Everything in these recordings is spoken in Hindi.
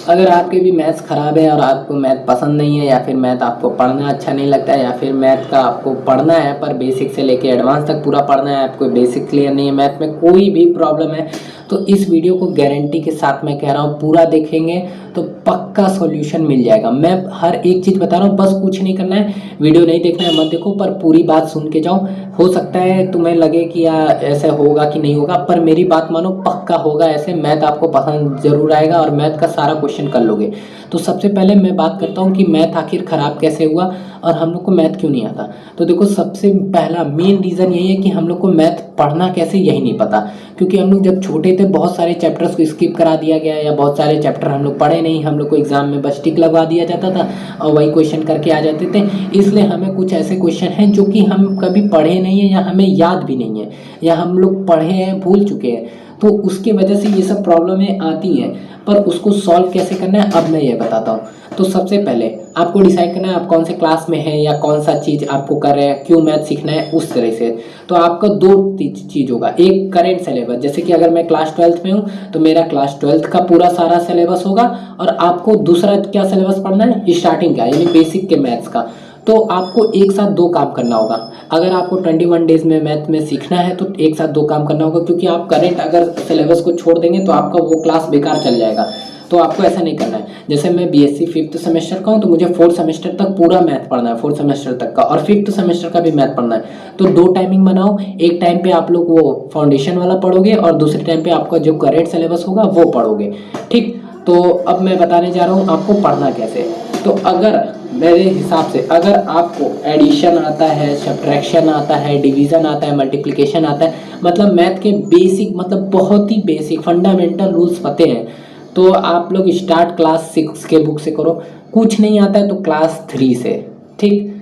अगर आपके भी मैथ्स ख़राब है और आपको मैथ पसंद नहीं है, या फिर मैथ आपको पढ़ना अच्छा नहीं लगता है, या फिर मैथ का आपको पढ़ना है पर बेसिक से लेके एडवांस तक पूरा पढ़ना है, आपको बेसिक क्लियर नहीं है, मैथ में कोई भी प्रॉब्लम है, तो इस वीडियो को गारंटी के साथ मैं कह रहा हूँ पूरा देखेंगे तो पक्का सॉल्यूशन मिल जाएगा। मैं हर एक चीज़ बता रहा हूँ, बस कुछ नहीं करना है, वीडियो नहीं देखना है मत देखो, पर पूरी बात सुन के जाओ। हो सकता है तुम्हें लगे कि यार ऐसे होगा कि नहीं होगा, पर मेरी बात मानो पक्का होगा ऐसे। मैथ आपको पसंद जरूर आएगा और मैथ का सारा क्वेश्चन कर लोगे। तो सबसे पहले मैं बात करता हूँ कि मैथ आखिर ख़राब कैसे हुआ और हम लोग को मैथ क्यों नहीं आता। तो देखो, सबसे पहला मेन रीज़न यही है कि हम लोग को मैथ पढ़ना कैसे यही नहीं पता, क्योंकि हम लोग जब छोटे थे बहुत सारे चैप्टर्स को स्किप करा दिया गया, या बहुत सारे चैप्टर हम लोग पढ़े नहीं, हम लोग को एग्जाम में बस टिक लगवा दिया जाता था और वही क्वेश्चन करके आ जाते थे। इसलिए हमें कुछ ऐसे क्वेश्चन हैं जो कि हम कभी पढ़े नहीं है या हमें याद भी नहीं है, या हम लोग पढ़े हैं भूल चुके हैं, तो उसकी वजह से ये सब प्रॉब्लमें आती हैं। पर उसको सॉल्व कैसे करना है अब मैं ये बताता हूँ। तो सबसे पहले आपको डिसाइड करना है आप कौन से क्लास में हैं या कौन सा चीज़ आपको कर रहे हैं, क्यों मैथ सीखना है उस तरह से। तो आपका दो चीज़ होगा, एक करेंट सिलेबस, जैसे कि अगर मैं क्लास 12th में हूँ तो मेरा क्लास 12th का पूरा सारा सिलेबस होगा, और आपको दूसरा क्या सिलेबस पढ़ना है, स्टार्टिंग का यानी बेसिक के मैथ्स का। तो आपको एक साथ दो काम करना होगा। अगर आपको 21 डेज में मैथ में सीखना है तो एक साथ दो काम करना होगा, क्योंकि आप करेंट अगर सिलेबस को छोड़ देंगे तो आपका वो क्लास बेकार चल जाएगा। तो आपको ऐसा नहीं करना है। जैसे मैं बीएससी 5th सेमेस्टर का हूँ तो मुझे 4th सेमेस्टर तक पूरा मैथ पढ़ना है, 4th सेमेस्टर तक का, और 5th सेमेस्टर का भी मैथ पढ़ना है। तो दो टाइमिंग बनाओ, एक टाइम पे आप लोग वो फाउंडेशन वाला पढ़ोगे और दूसरे टाइम पे आपका जो करेंट सिलेबस होगा वो पढ़ोगे। ठीक, तो अब मैं बताने जा रहा हूँ आपको पढ़ना कैसे। तो अगर मेरे हिसाब से अगर आपको एडिशन आता है, सब्ट्रैक्शन आता है, डिवीज़न आता है, मल्टीप्लिकेशन आता है, मतलब मैथ के बेसिक, मतलब बहुत ही बेसिक फंडामेंटल रूल्स पते हैं, तो आप लोग स्टार्ट क्लास 6 के बुक से करो। कुछ नहीं आता है तो क्लास 3 से। ठीक,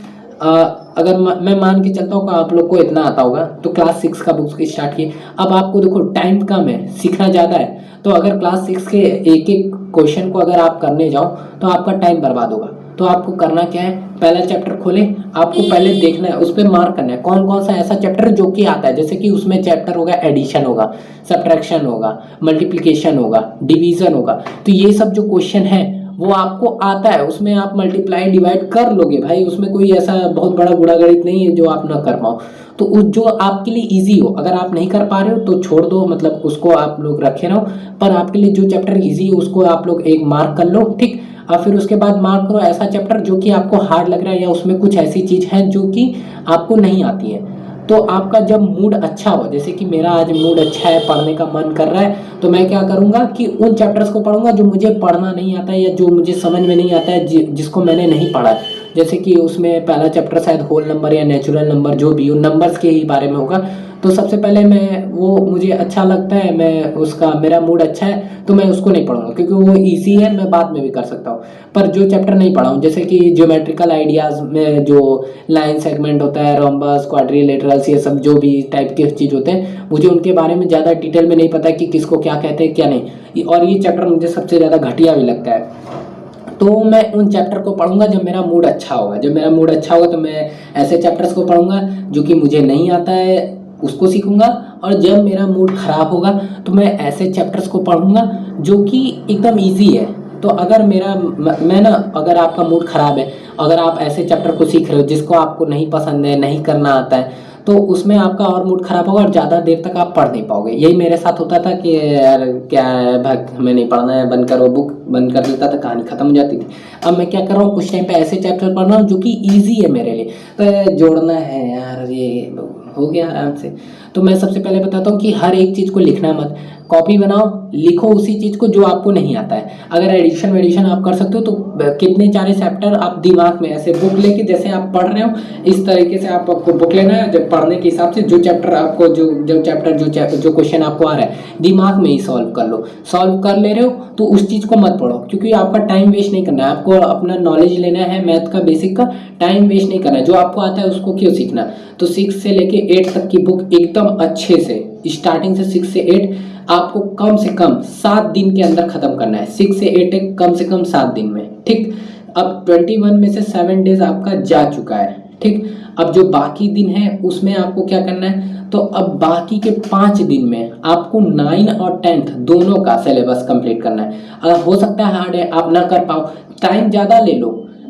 अगर मैं मान के चलता हूँ कि आप लोग को इतना आता होगा तो क्लास 6 का बुक स्टार्ट किए। अब आपको देखो टाइम कम है, सीखना ज़्यादा है, तो अगर क्लास 6 के एक एक क्वेश्चन को अगर आप करने जाओ तो आपका टाइम बर्बाद होगा। तो आपको करना क्या है, पहला चैप्टर खोले, आपको पहले देखना है, उस पर मार्क करना है कौन कौन सा ऐसा चैप्टर जो कि आता है। जैसे कि उसमें चैप्टर होगा एडिशन होगा, सब्ट्रैक्शन होगा, मल्टीप्लिकेशन होगा, डिवीज़न होगा। तो ये सब जो क्वेश्चन है वो आपको आता है, उसमें आप मल्टीप्लाई डिवाइड कर लोगे भाई, उसमें कोई ऐसा बहुत बड़ा गुणा गणित नहीं है जो आप ना कर पाओ। तो उस जो आपके लिए इजी हो, अगर आप नहीं कर पा रहे हो तो छोड़ दो, मतलब उसको आप लोग रखे रहो। पर आपके लिए जो चैप्टर इजी है उसको आप लोग एक मार्क कर लो। ठीक, और फिर उसके बाद मार्क करो ऐसा चैप्टर जो कि आपको हार्ड लग रहा है, या उसमें कुछ ऐसी चीज़ है जो कि आपको नहीं आती है। तो आपका जब मूड अच्छा हो, जैसे कि मेरा आज मूड अच्छा है, पढ़ने का मन कर रहा है, तो मैं क्या करूँगा कि उन चैप्टर्स को पढ़ूंगा जो मुझे पढ़ना नहीं आता है या जो मुझे समझ में नहीं आता है, जिसको मैंने नहीं पढ़ा है। जैसे कि उसमें पहला चैप्टर शायद होल नंबर या नेचुरल नंबर, जो भी हो, नंबर्स के ही बारे में होगा। तो सबसे पहले मैं वो मुझे अच्छा लगता है, मैं उसका मेरा मूड अच्छा है तो मैं उसको नहीं पढ़ूंगा, क्योंकि वो इजी है, मैं बाद में भी कर सकता हूँ। पर जो चैप्टर नहीं पढ़ा हूँ, जैसे कि ज्योमेट्रिकल आइडियाज़ में जो लाइन सेगमेंट होता है, रोम्बस, क्वाड्रिलेटरल्स, ये सब जो भी टाइप के चीज़ होते हैं, मुझे उनके बारे में ज़्यादा डिटेल में नहीं पता कि किसको क्या कहते हैं क्या नहीं, और ये चैप्टर मुझे सबसे ज़्यादा घटिया भी लगता है। तो मैं उन चैप्टर को पढ़ूंगा जब मेरा मूड अच्छा होगा। जब मेरा मूड अच्छा होगा तो मैं ऐसे चैप्टर्स को पढ़ूंगा जो कि मुझे नहीं आता है, उसको सीखूंगा। और जब मेरा मूड खराब होगा तो मैं ऐसे चैप्टर्स को पढ़ूंगा जो कि एकदम इजी है। तो अगर मेरा मैं ना, अगर आपका मूड खराब है, अगर आप ऐसे चैप्टर को सीख रहे हो जिसको आपको नहीं पसंद है, नहीं करना आता है, तो उसमें आपका और मूड खराब होगा और ज़्यादा देर तक आप पढ़ नहीं पाओगे। यही मेरे साथ होता था कि यार क्या है भाई, हमें नहीं पढ़ना है, बंद करो, बुक बंद कर देता था, कहानी खत्म हो जाती थी। अब मैं क्या कर रहा हूँ, कुछ टाइम पे ऐसे चैप्टर पढ़ रहा हूँ जो कि ईजी है मेरे लिए। तो जोड़ना है यार, ये हो गया आराम से। तो मैं सबसे पहले बताता हूँ कि हर एक चीज़ को लिखना मत, कॉपी बनाओ, लिखो उसी चीज़ को जो आपको नहीं आता है। अगर एडिशन वेडिशन आप कर सकते हो तो कितने सारे चैप्टर आप दिमाग में ऐसे बुक लेके, जैसे आप पढ़ रहे हो इस तरीके से आपको बुक लेना है, जब पढ़ने के हिसाब से जो चैप्टर आपको जो चैप्टर जो क्वेश्चन आपको आ रहा है दिमाग में ही सॉल्व कर लो। सॉल्व कर ले रहे हो तो उस चीज़ को मत पढ़ो, क्योंकि आपका टाइम वेस्ट नहीं करना है, आपको अपना नॉलेज लेना है मैथ का बेसिक का, टाइम वेस्ट नहीं करना है। जो आपको आता है उसको क्यों सीखना। तो 6 से लेके 8 तक की बुक एकदम अच्छे से, स्टार्टिंग से 6 से 8 आपको कम से कम 7 दिन के अंदर खत्म करना है। 6 से 8 कम से कम 7 दिन में। ठीक, अब 21 में से 7 डेज आपका जा चुका है। ठीक, अब जो बाकी दिन है उसमें आपको क्या करना है, तो अब बाकी के 5 दिन में आपको 9 और 10th दोनों का सिलेबस कंप्लीट करना है। हो सकता है हार्ड है, आप ना कर पाओ, टाइम ज़्यादा ले लो,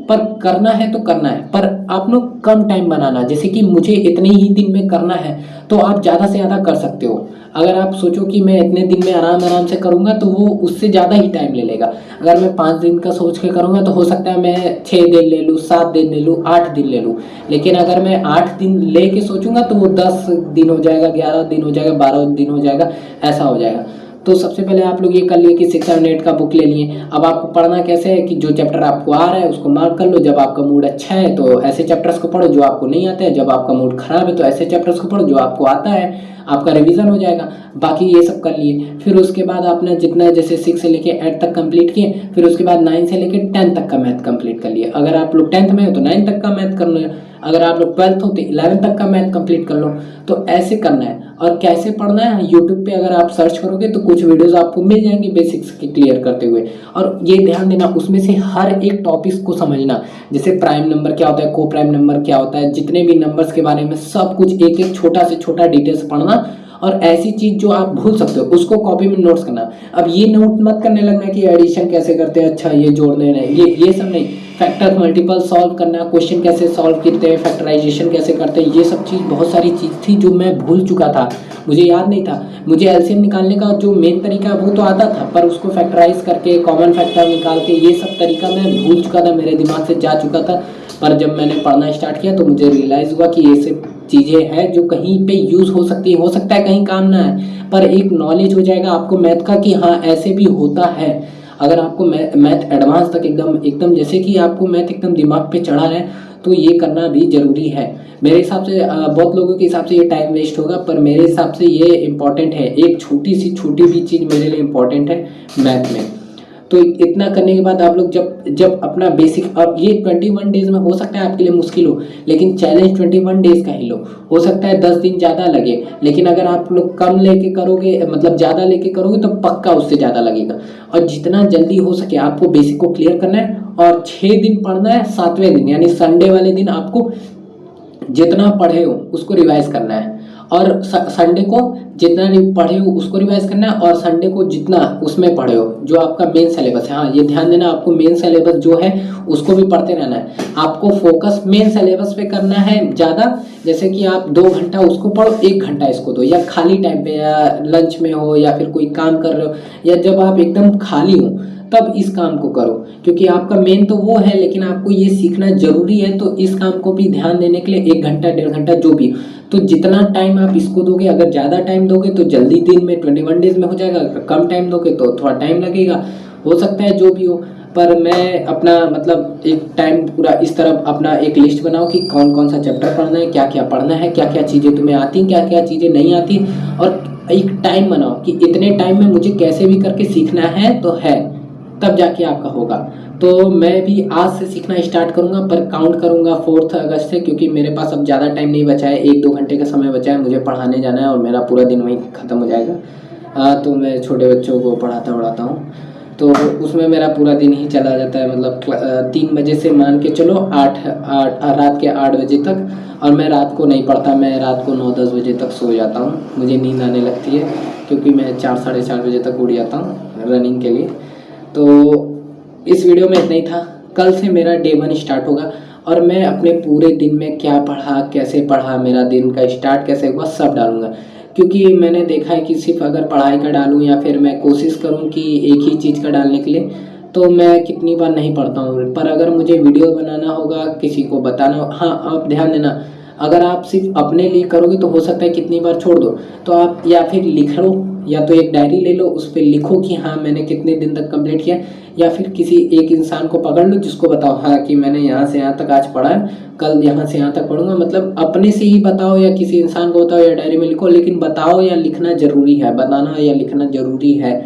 पर करना है तो करना है। पर आप लोग कम टाइम बनाना, जैसे कि मुझे इतने ही दिन में करना है तो आप ज़्यादा से ज़्यादा कर सकते हो। अगर आप सोचो कि मैं इतने दिन में आराम आराम से करूँगा तो वो उससे ज़्यादा ही टाइम ले लेगा। अगर मैं 5 दिन का सोच के करूँगा तो हो सकता है मैं 6 दिन ले लूँ, 7 दिन ले लूँ, 8 दिन ले लूँ। लेकिन अगर मैं 8 दिन ले के सोचूंगा तो वो 10 दिन हो जाएगा, 11 दिन हो जाएगा, 12 दिन हो जाएगा, ऐसा हो जाएगा। तो सबसे पहले आप लोग ये कर लिए कि 6 और 8 का बुक ले लिए। अब आपको पढ़ना कैसे है कि जो चैप्टर आपको आ रहा है उसको मार्क कर लो, जब आपका मूड अच्छा है तो ऐसे चैप्टर्स को पढ़ो जो आपको नहीं आते हैं, जब आपका मूड खराब है तो ऐसे चैप्टर्स को पढ़ो जो आपको आता है, आपका रिवीजन हो जाएगा। बाकी ये सब कर लिए, फिर उसके बाद आपने जितना जैसे 6 से लेके 8 तक कंप्लीट किए, फिर उसके बाद 9 से लेके 10 तक का मैथ कंप्लीट कर लिए। अगर आप लोग 10th में हो तो 9 तक का मैथ कर लो, अगर आप लोग 12th हो तो 11 तक का मैथ कंप्लीट कर लो। तो ऐसे करना है। और कैसे पढ़ना है, यूट्यूब पे अगर आप सर्च करोगे तो कुछ वीडियोस आपको मिल जाएंगे बेसिक्स के क्लियर करते हुए। और ये ध्यान देना उसमें से हर एक टॉपिक को समझना, जैसे प्राइम नंबर क्या होता है, को प्राइम नंबर क्या होता है, जितने भी नंबर्स के बारे में सब कुछ एक एक छोटा से छोटा डिटेल्स पढ़ना। और ऐसी चीज जो आप भूल सकते हो उसको कॉपी में नोट्स करना। अब ये नोट मत करने लगना कि एडिशन कैसे करते हैं, अच्छा ये जोड़ने हैं, ये सब नहीं। फैक्टर मल्टीपल सॉल्व करना, क्वेश्चन कैसे सॉल्व करते हैं, फैक्टराइजेशन कैसे करते हैं, ये सब चीज़ बहुत सारी चीज़ थी जो मैं भूल चुका था, मुझे याद नहीं था। मुझे एलसीएम निकालने का जो मेन तरीका वो तो आता था, पर उसको फैक्टराइज करके कॉमन फैक्टर निकाल के ये सब तरीका मैं भूल चुका था, मेरे दिमाग से जा चुका था। पर जब मैंने पढ़ना स्टार्ट किया तो मुझे रियलाइज़ हुआ कि ये सब चीज़ें हैं जो कहीं पे यूज़ हो सकती है, हो सकता है कहीं काम ना आए, पर एक नॉलेज हो जाएगा आपको मैथ का कि हाँ ऐसे भी होता है। अगर आपको मैथ एडवांस तक एकदम एकदम जैसे कि आपको मैथ एकदम दिमाग पे चढ़ा है तो ये करना भी ज़रूरी है। मेरे हिसाब से बहुत लोगों के हिसाब से ये टाइम वेस्ट होगा, पर मेरे हिसाब से ये इम्पॉर्टेंट है। एक छोटी सी छोटी भी चीज़ मेरे लिए इम्पॉर्टेंट है मैथ में। तो इतना करने के बाद आप लोग जब जब अपना बेसिक, अब ये 21 डेज में हो सकता है आपके लिए मुश्किल हो, लेकिन चैलेंज 21 डेज का ही लो। हो सकता है 10 दिन ज़्यादा लगे, लेकिन अगर आप लोग कम लेके करोगे, मतलब ज़्यादा लेके करोगे तो पक्का उससे ज़्यादा लगेगा। और जितना जल्दी हो सके आपको बेसिक को क्लियर करना है। और 6 दिन पढ़ना है, 7वें दिन यानी संडे वाले दिन आपको जितना पढ़े हो उसको रिवाइज करना है। और संडे को जितना पढ़े हो उसको रिवाइज करना है, और संडे को जितना उसमें पढ़े हो जो आपका मेन सिलेबस है। हाँ ये ध्यान देना, आपको मेन सिलेबस जो है उसको भी पढ़ते रहना है। आपको फोकस मेन सिलेबस पे करना है ज़्यादा, जैसे कि आप 2 घंटा उसको पढ़ो, 1 घंटा इसको दो, या खाली टाइम पे या लंच में हो या फिर कोई काम कर रहे हो, या जब आप एकदम खाली हो तब इस काम को करो, क्योंकि आपका मेन तो वो है, लेकिन आपको ये सीखना जरूरी है। तो इस काम को भी ध्यान देने के लिए 1 घंटा 1.5 घंटा जो भी, तो जितना टाइम आप इसको दोगे, अगर ज़्यादा टाइम दोगे तो जल्दी दिन में 21 डेज में हो जाएगा, अगर कम टाइम दोगे तो थोड़ा टाइम लगेगा, हो सकता है जो भी हो। पर मैं अपना मतलब एक टाइम पूरा इस तरफ अपना एक लिस्ट बनाओ कि कौन कौन सा चैप्टर पढ़ना है, क्या क्या पढ़ना है, क्या क्या चीज़ें तुम्हें आती, क्या क्या चीज़ें नहीं आती, और एक टाइम बनाओ कि इतने टाइम में मुझे कैसे भी करके सीखना है तो है, तब जाके आपका होगा। तो मैं भी आज से सीखना स्टार्ट करूंगा, पर काउंट करूंगा 4 अगस्त से, क्योंकि मेरे पास अब ज़्यादा टाइम नहीं बचा है, 1-2 घंटे का समय बचा है, मुझे पढ़ाने जाना है और मेरा पूरा दिन वहीं ख़त्म हो जाएगा। तो मैं छोटे बच्चों को पढ़ाता उड़ाता हूँ, तो उसमें मेरा पूरा दिन ही चला जाता है। मतलब 3 बजे से मान के चलो 8 रात के 8 बजे तक। और मैं रात को नहीं पढ़ता, मैं रात को 9-10 बजे तक सो जाता हूँ, मुझे नींद आने लगती है, क्योंकि मैं 4 साढ़े 4 बजे तक उठ जाता हूँ रनिंग के लिए। तो इस वीडियो में इतना ही था। कल से मेरा डे 1 स्टार्ट होगा, और मैं अपने पूरे दिन में क्या पढ़ा, कैसे पढ़ा, मेरा दिन का स्टार्ट कैसे हुआ, सब डालूंगा। क्योंकि मैंने देखा है कि सिर्फ अगर पढ़ाई का डालूं या फिर मैं कोशिश करूं कि एक ही चीज़ का डालने के लिए, तो मैं कितनी बार नहीं पढ़ता हूं। पर अगर मुझे वीडियो बनाना होगा, किसी को बताना, हाँ आप ध्यान देना, अगर आप सिर्फ अपने लिए करोगे तो हो सकता है कितनी बार छोड़ दो। तो आप या फिर लिख लो, या तो एक डायरी ले लो, उस पर लिखो कि हाँ मैंने कितने दिन तक कंप्लीट किया, या फिर किसी एक इंसान को पकड़ लो जिसको बताओ हाँ कि मैंने यहाँ से यहाँ तक आज पढ़ा है, कल यहाँ से यहाँ तक पढ़ूंगा। मतलब अपने से ही बताओ या किसी इंसान को बताओ या डायरी में लिखो, लेकिन बताओ या लिखना जरूरी है, बताना या लिखना जरूरी है।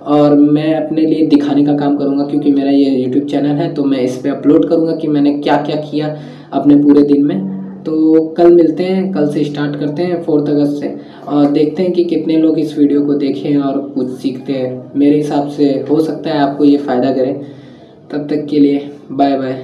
और मैं अपने लिए दिखाने का काम करूँगा, क्योंकि मेरा ये यूट्यूब चैनल है, तो मैं इस पर अपलोड करूँगा कि मैंने क्या क्या किया अपने पूरे दिन में। तो कल मिलते हैं, कल से स्टार्ट करते हैं 4 अगस्त से, और देखते हैं कि कितने लोग इस वीडियो को देखें और कुछ सीखते हैं। मेरे हिसाब से हो सकता है आपको ये फ़ायदा करे। तब तक के लिए बाय बाय।